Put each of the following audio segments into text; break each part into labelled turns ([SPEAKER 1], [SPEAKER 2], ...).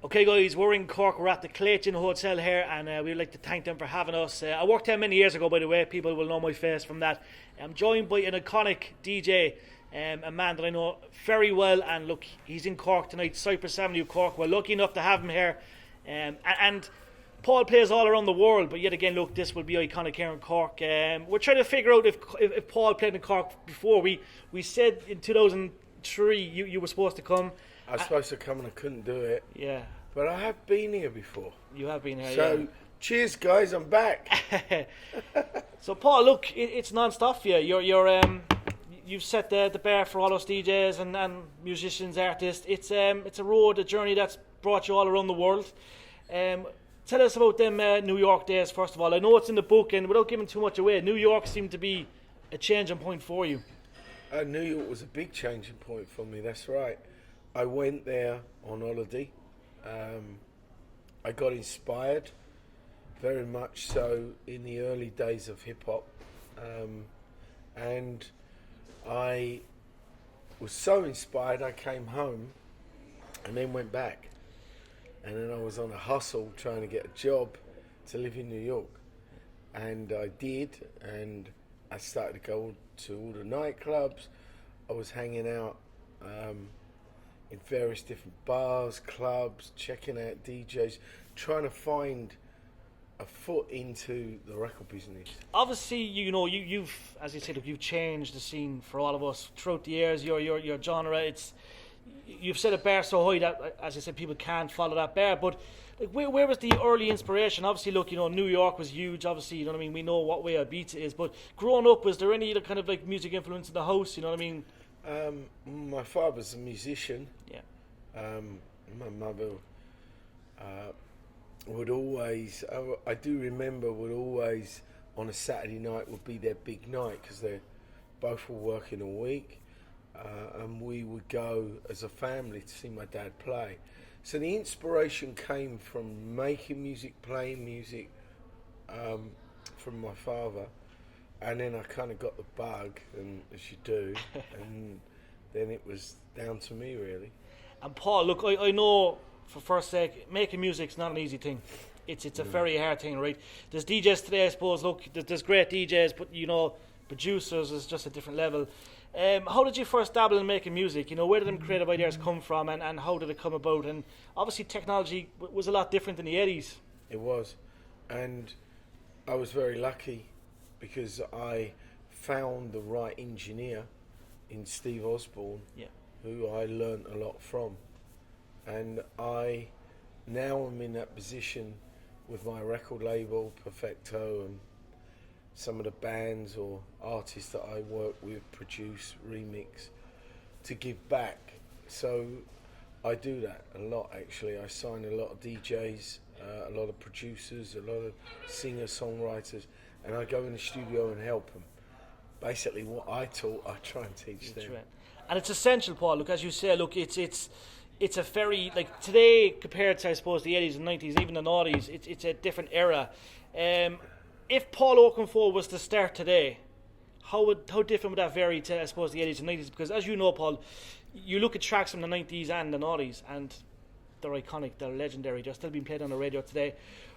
[SPEAKER 1] Okay, guys, we're in Cork. We're at the Clayton Hotel here, and we'd like to thank them for having us. I worked there many years ago, by the way. People will know my face from that. I'm joined by an iconic DJ, a man that I know very well. And look, he's in Cork tonight, Cypress Avenue, Cork. We're lucky enough to have him here. And Paul plays all around the world, but yet again, look, this will be iconic here in Cork. We're trying to figure out if Paul played in Cork before. We said in 2003 you were supposed to come.
[SPEAKER 2] I was supposed to come and I couldn't do it.
[SPEAKER 1] Yeah.
[SPEAKER 2] But I have been here before.
[SPEAKER 1] You have been here,
[SPEAKER 2] so,
[SPEAKER 1] yeah.
[SPEAKER 2] Cheers, guys, I'm back.
[SPEAKER 1] So, Paul, look, it's non-stop for you. You've set the bar for all us DJs and musicians, artists. It's a road, a journey that's brought you all around the world. Tell us about them New York days, first of all. I know it's in the book, and without giving too much away, New York seemed to be a changing point for you.
[SPEAKER 2] New York was a big changing point for me, that's right. I went there on holiday. I got inspired, very much so, in the early days of hip-hop. And I was so inspired, I came home and then went back. And then I was on a hustle trying to get a job to live in New York. And I did, and I started to go to all the nightclubs. I was hanging out in various different bars, clubs, checking out DJs, trying to find a foot into the record business.
[SPEAKER 1] Obviously, you've, as you said, look, you've changed the scene for all of us throughout the years. Your genre, you've set a bar so high that, as I said, people can't follow that bar. But like, where was the early inspiration? Obviously, look, New York was huge. Obviously, you know what I mean. We know what way Ibiza is. But growing up, was there any other kind of like music influence in the house? You know what I mean?
[SPEAKER 2] My father's a musician.
[SPEAKER 1] Yeah.
[SPEAKER 2] My mother would always, I do remember, would always on a Saturday night would be their big night because they both were working a week, and we would go as a family to see my dad play. So the inspiration came from making music, playing music, from my father. And then I kind of got the bug, and as you do, and then it was down to me, really.
[SPEAKER 1] And Paul, look, I know, for first sake, making music's not an easy thing. It's a very hard thing, right? There's DJs today, I suppose. Look, there's great DJs, but producers is just a different level. How did you first dabble in making music? Where did them creative ideas come from, and how did it come about? And obviously, technology was a lot different in the 80s.
[SPEAKER 2] It was, and I was very lucky, because I found the right engineer in Steve Osborne, who I learnt a lot from. And I now am in that position with my record label, Perfecto, and some of the bands or artists that I work with, produce, remix, to give back. So I do that a lot, actually. I sign a lot of DJs, a lot of producers, a lot of singer-songwriters, and I go in the studio and help them. Basically, what I taught, I try and teach them.
[SPEAKER 1] Right. And it's essential, Paul. Look, as you say, look, it's a very, like, today compared to, I suppose, the 80s and 90s, even the 90s, it's a different era. If Paul Oakenfold was to start today, how different would that vary to, I suppose, the 80s and 90s? Because as you know, Paul, you look at tracks from the 90s and the 90s, and they're iconic, they're legendary, they're still being played on the radio today.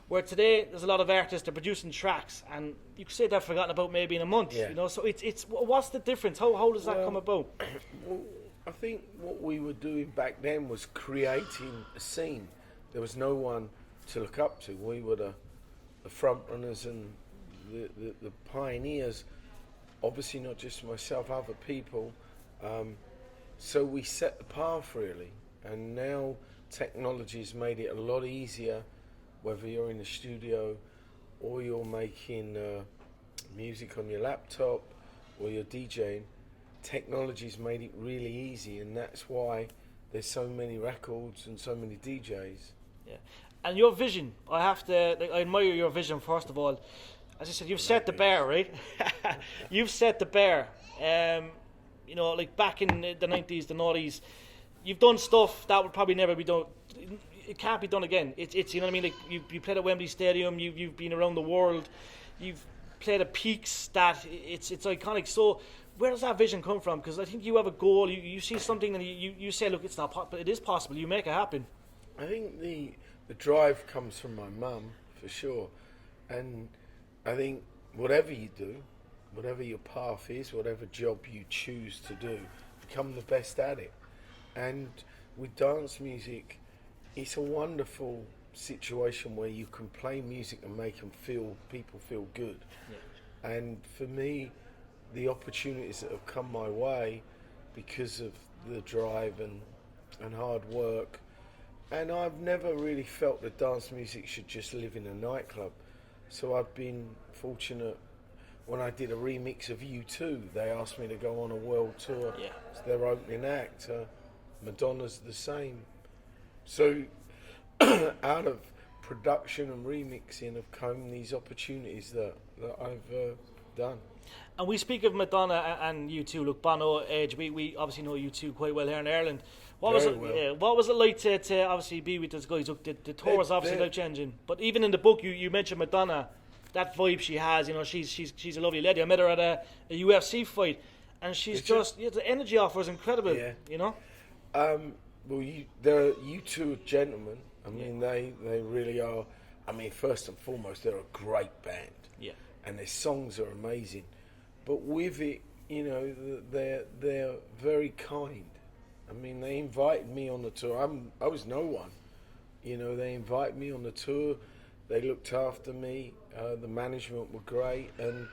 [SPEAKER 1] Where today, there's a lot of artists, they're producing tracks, and you could say they're forgotten about maybe in a month, So it's what's the difference? How does that come about?
[SPEAKER 2] Well, I think what we were doing back then was creating a scene. There was no one to look up to. We were the front runners and the pioneers. Obviously, not just myself, other people. So we set the path, really. And now technology's made it a lot easier, whether you're in the studio or you're making music on your laptop or you're DJing. Technology's made it really easy, and that's why there's so many records and so many DJs.
[SPEAKER 1] Yeah, and your vision, I admire your vision, first of all. As I said, you've set the bar, right? You've set the bar. Like back in the 90s, the 90s, you've done stuff that would probably never be done. It can't be done again. It's you know what I mean? Like you played at Wembley Stadium, you've been around the world, you've played at peaks that it's iconic. So where does that vision come from? Because I think you have a goal, you see something and you say, look, it's not possible, it is possible, you make it happen.
[SPEAKER 2] I think the drive comes from my mum, for sure. And I think whatever you do, whatever your path is, whatever job you choose to do, become the best at it. And with dance music, it's a wonderful situation where you can play music and make people feel good. Yeah. And for me, the opportunities that have come my way because of the drive and hard work, and I've never really felt that dance music should just live in a nightclub. So I've been fortunate. When I did a remix of U2, they asked me to go on a world tour. Yeah. It's their opening act. Madonna's the same. So out of production and remixing have come these opportunities that I've done.
[SPEAKER 1] And we speak of Madonna and U2. Look, Bono, Edge, we obviously know U2 quite well here in Ireland. What was it like to obviously be with those guys? Look, the tour was obviously life-changing. But even in the book, you mentioned Madonna, that vibe she has, she's a lovely lady. I met her at a UFC fight, and she's the energy off her is incredible,
[SPEAKER 2] Well, they're U2 gentlemen. I mean, they really are. I mean, first and foremost, they're a great band. Yeah. And their songs are amazing. But with it, they're very kind. I mean, they invited me on the tour. I was no one. They invited me on the tour. They looked after me. The management were great. And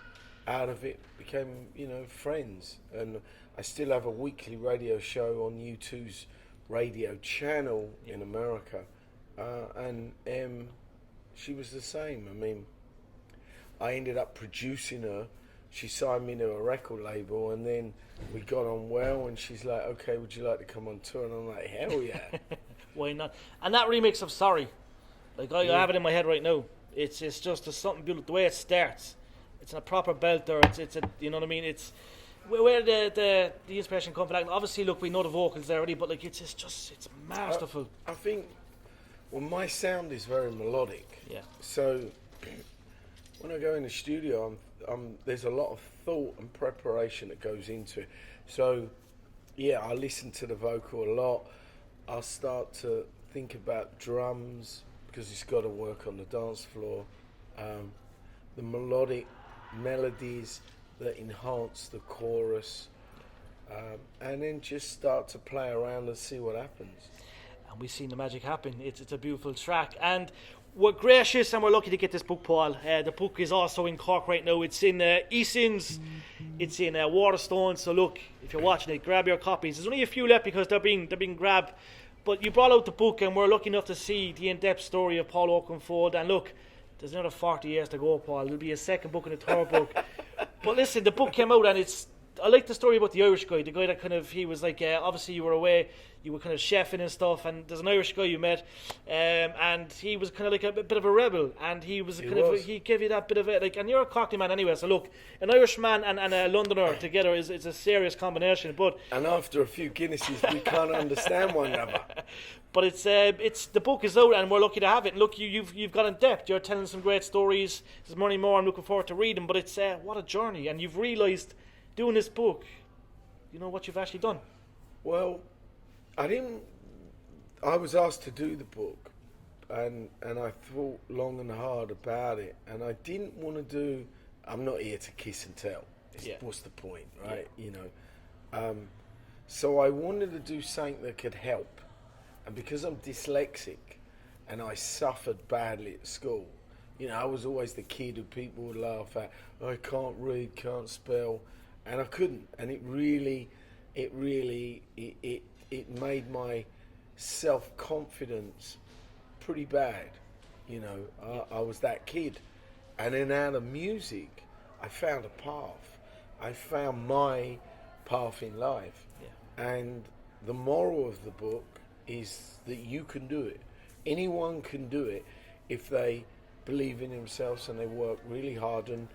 [SPEAKER 2] out of it became, friends. And I still have a weekly radio show on U2's radio channel in America. And she was the same. I mean, I ended up producing her. She signed me to a record label, and then we got on well, and she's like, okay, would you like to come on tour? And I'm like, hell yeah.
[SPEAKER 1] Why not? And that remix of Sorry, like I have it in my head right now. It's just something beautiful. The way it starts, it's a proper belter. It's a, you know what I mean? It's where the inspiration comes from. Like, obviously, look, we know the vocals there already, but like it's masterful.
[SPEAKER 2] I think, well, my sound is very melodic. Yeah. So when I go in the studio, there's a lot of thought and preparation that goes into it. So, yeah, I listen to the vocal a lot. I'll start to think about drums because it's got to work on the dance floor. The melodic melodies that enhance the chorus. And then just start to play around and see what happens.
[SPEAKER 1] And we've seen the magic happen. It's a beautiful track. And we're gracious and we're lucky to get this book, Paul. The book is also in Cork right now. It's in Eason's, it's in Waterstone. So look, if you're watching it, grab your copies. There's only a few left because they're being grabbed. But you brought out the book, and we're lucky enough to see the in-depth story of Paul Oakenfold. And look, there's another 40 years to go, Paul. There'll be a second book and a third book. But listen, the book came out, and I like the story about the Irish guy. The guy that kind of, he was like, obviously you were away, you were kind of chefing and stuff, and there's an Irish guy you met, and he was kind of like a bit of a rebel, and he gave you that bit of it, like, and you're a Cockney man anyway, so look, an Irishman and a Londoner together is a serious combination, but...
[SPEAKER 2] And after a few Guinnesses, we can't understand one another.
[SPEAKER 1] But it's the book is out, and we're lucky to have it. Look, you've got in depth. You're telling some great stories. There's many more. I'm looking forward to reading. But it's what a journey, and you've realised doing this book, you know what you've actually done.
[SPEAKER 2] Well, I was asked to do the book, and I thought long and hard about it, and I didn't want to do. I'm not here to kiss and tell. What's the point, right? Yeah. So I wanted to do something that could help. And because I'm dyslexic and I suffered badly at school, I was always the kid who people would laugh at. I can't read, can't spell, and I couldn't. And it made my self-confidence pretty bad. I was that kid. And then out of music, I found a path. I found my path in life. Yeah. And the moral of the book is that you can do it. Anyone can do it if they believe in themselves and they work really hard and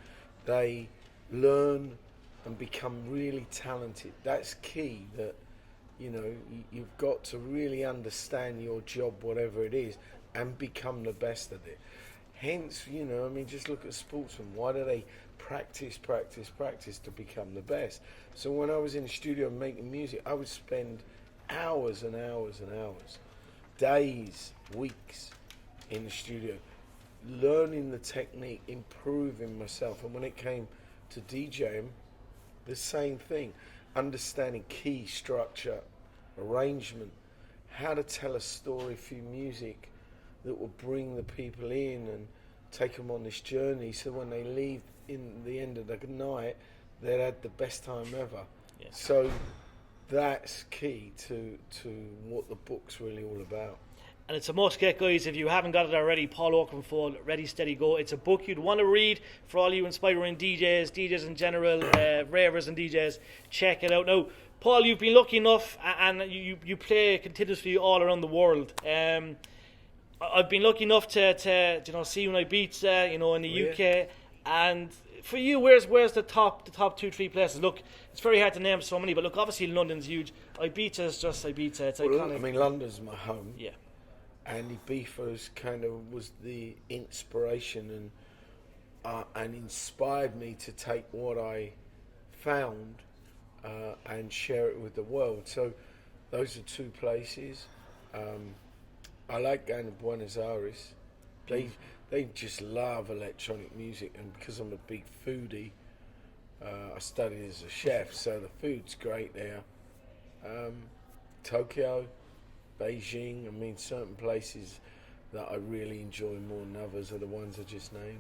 [SPEAKER 2] they learn and become really talented. That's key, that you've got to really understand your job, whatever it is, and become the best at it. Hence, just look at sportsmen. Why do they practice to become the best? So when I was in the studio making music, I would spend hours and hours and hours, days weeks in the studio, learning the technique, improving myself. And when it came to DJing, the same thing, understanding key, structure, arrangement, how to tell a story through music that will bring the people in and take them on this journey, so when they leave in the end of the night, they had the best time ever. Yeah. So that's key to what the book's really all about.
[SPEAKER 1] And it's a must get, guys. If you haven't got it already, Paul Oakenfold, Ready, Steady, Go. It's a book you'd want to read for all you inspiring DJs in general, ravers and DJs. Check it out. Now, Paul, you've been lucky enough, and you play continuously all around the world. I've been lucky enough to see you in Ibiza, in the UK. And for you, where's the top 2-3 places? Look, it's very hard to name so many, but look, obviously London's huge. Ibiza is just Ibiza. It's iconic.
[SPEAKER 2] I mean, London's my home.
[SPEAKER 1] Yeah.
[SPEAKER 2] And Ibiza was the inspiration and inspired me to take what I found and share it with the world. So those are 2 places. I like going to Buenos Aires. They just love electronic music, and because I'm a big foodie, I studied as a chef, so the food's great there. Tokyo, Beijing, I mean, certain places that I really enjoy more than others are the ones I just named.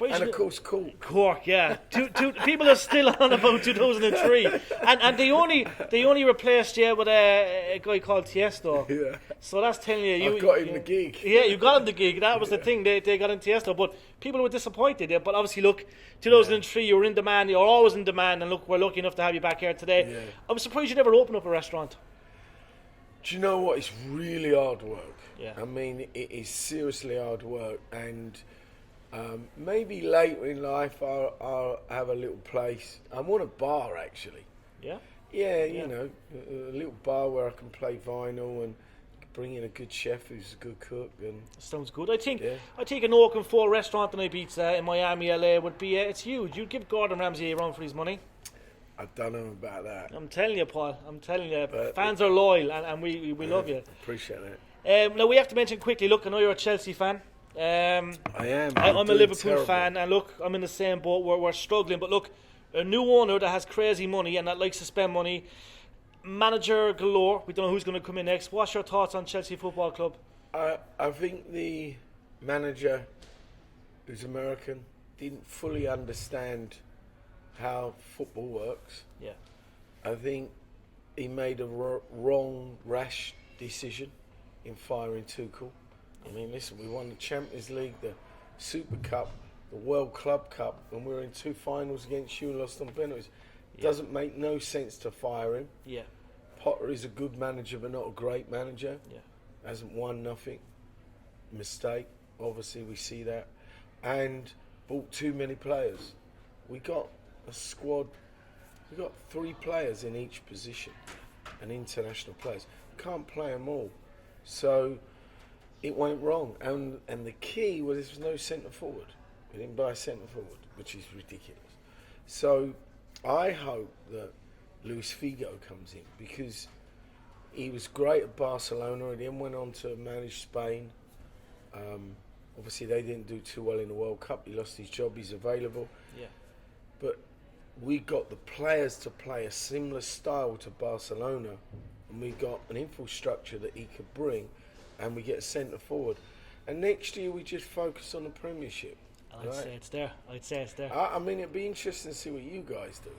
[SPEAKER 2] And of course,
[SPEAKER 1] Cork, yeah. People are still on about 2003, and they only replaced you with a guy called Tiesto.
[SPEAKER 2] Yeah.
[SPEAKER 1] So that's telling you.
[SPEAKER 2] I got him the gig.
[SPEAKER 1] Yeah, you got him the gig. That was the thing. They got in Tiesto, but people were disappointed. Yeah. But obviously, look, 2003, you were in demand. You're always in demand, and look, we're lucky enough to have you back here today. Yeah. I'm surprised you never opened up a restaurant.
[SPEAKER 2] Do you know what? It's really hard work.
[SPEAKER 1] Yeah.
[SPEAKER 2] I mean, it is seriously hard work, and maybe later in life I'll have a little place. I want a bar, actually.
[SPEAKER 1] Yeah?
[SPEAKER 2] Yeah, you know, a little bar where I can play vinyl and bring in a good chef who's a good cook. And
[SPEAKER 1] sounds good. I think an Oakenfold restaurant in Ibiza, in Miami, LA would be, it's huge. You'd give Gordon Ramsay a run for his money.
[SPEAKER 2] I don't know about that.
[SPEAKER 1] I'm telling you, Paul. I'm telling you. But fans are loyal, and we love you.
[SPEAKER 2] Appreciate that.
[SPEAKER 1] Now, we have to mention quickly, look, I know you're a Chelsea fan.
[SPEAKER 2] I am.
[SPEAKER 1] I'm a Liverpool fan, and look, I'm in the same boat. We're struggling, but look, a new owner that has crazy money and that likes to spend money, manager galore. We don't know who's going to come in next. What's your thoughts on Chelsea Football Club?
[SPEAKER 2] I think the manager, who's American, didn't fully understand how football works.
[SPEAKER 1] Yeah.
[SPEAKER 2] I think he made a wrong, rash decision in firing Tuchel. I mean, listen, we won the Champions League, the Super Cup, the World Club Cup, and we were in 2 finals against you and lost on penalties. It doesn't make no sense to fire him.
[SPEAKER 1] Yeah.
[SPEAKER 2] Potter is a good manager, but not a great manager.
[SPEAKER 1] Yeah.
[SPEAKER 2] Hasn't won nothing. Mistake. Obviously, we see that. And bought too many players. We got a squad. We got 3 players in each position, and international players. Can't play them all. So it went wrong, and the key was there was no centre forward. We didn't buy a centre forward, which is ridiculous. So I hope that Luis Figo comes in, because he was great at Barcelona and then went on to manage Spain. Obviously they didn't do too well in the World Cup. He lost his job. He's available.
[SPEAKER 1] Yeah.
[SPEAKER 2] But we got the players to play a similar style to Barcelona, and we got an infrastructure that he could bring, and we get a centre forward. And next year we just focus on the Premiership.
[SPEAKER 1] I'd say it's there.
[SPEAKER 2] I mean, it'd be interesting to see what you guys do.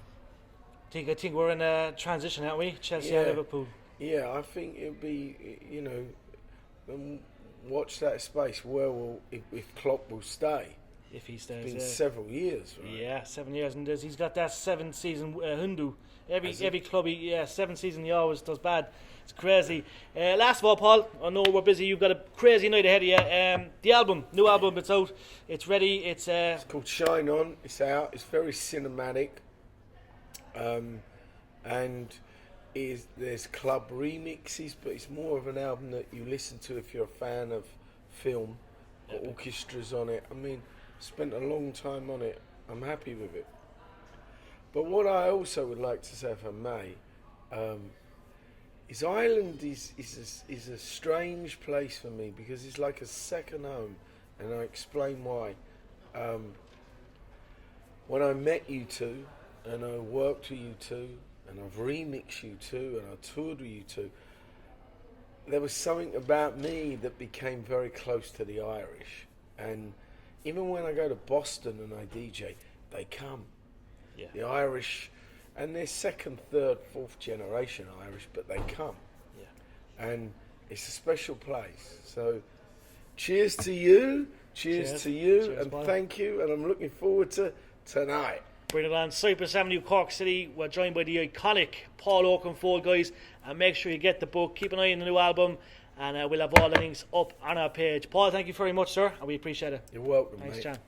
[SPEAKER 1] I think we're in a transition, aren't we? Chelsea and Liverpool.
[SPEAKER 2] Yeah, I think it'd be, watch that space. Where will if Klopp will stay?
[SPEAKER 1] If he stays,
[SPEAKER 2] it's been several years, right?
[SPEAKER 1] Yeah, 7 years, and he's got that 7-season Hindu. Every club, 7 seasons he always does bad. It's crazy. Last of all, Paul, I know we're busy. You've got a crazy night ahead of you. The new album, it's out. It's ready. It's
[SPEAKER 2] called Shine On. It's out. It's very cinematic. And there's club remixes, but it's more of an album that you listen to if you're a fan of film. Got orchestras on it. I mean, spent a long time on it. I'm happy with it. But what I also would like to say, if I may, is Ireland is a strange place for me because it's like a second home, and I explain why. When I met you two, and I worked with you two, and I've remixed you two, and I toured with you two, there was something about me that became very close to the Irish. And even when I go to Boston and I DJ, they come.
[SPEAKER 1] Yeah.
[SPEAKER 2] The Irish, and they're second, third, fourth generation Irish, but they come. Yeah. And it's a special place. So cheers to you, cheers to you,
[SPEAKER 1] cheers,
[SPEAKER 2] and
[SPEAKER 1] bye.
[SPEAKER 2] thank you, and I'm looking forward to tonight.
[SPEAKER 1] Bring it on. Cypress Avenue, Cork City. We're joined by the iconic Paul Oakenfold, guys. And make sure you get the book. Keep an eye on the new album. And we'll have all the links up on our page. Paul, thank you very much, sir. And we appreciate it.
[SPEAKER 2] You're welcome,
[SPEAKER 1] Thanks,
[SPEAKER 2] mate.
[SPEAKER 1] John.